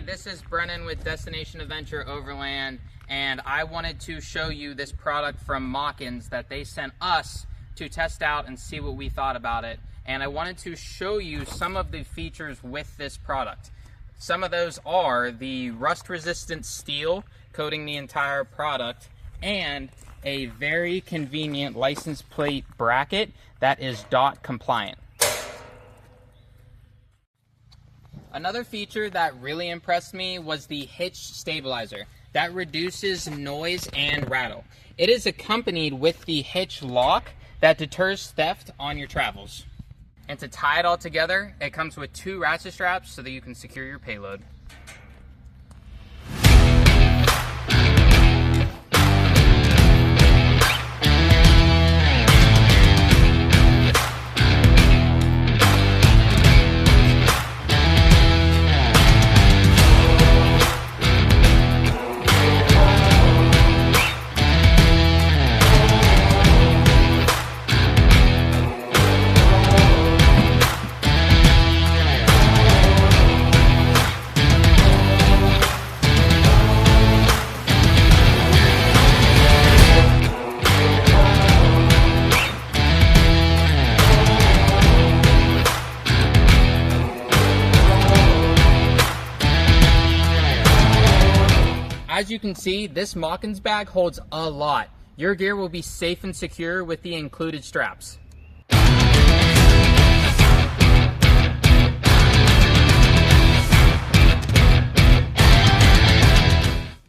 everybody, this is Brennan with Destination Adventure Overland, and I wanted to show you this product from Mockins that they sent us to test out and see what we thought about it. And I wanted to show you some of the features with this product. Some of those are the rust-resistant steel coating the entire product and a very convenient license plate bracket that is DOT compliant. Another feature that really impressed me was the hitch stabilizer that reduces noise and rattle. It is accompanied with the hitch lock that deters theft on your travels. And to tie it all together, it comes with 2 ratchet straps so that you can secure your payload. As you can see, this Mockins bag holds a lot. Your gear will be safe and secure with the included straps.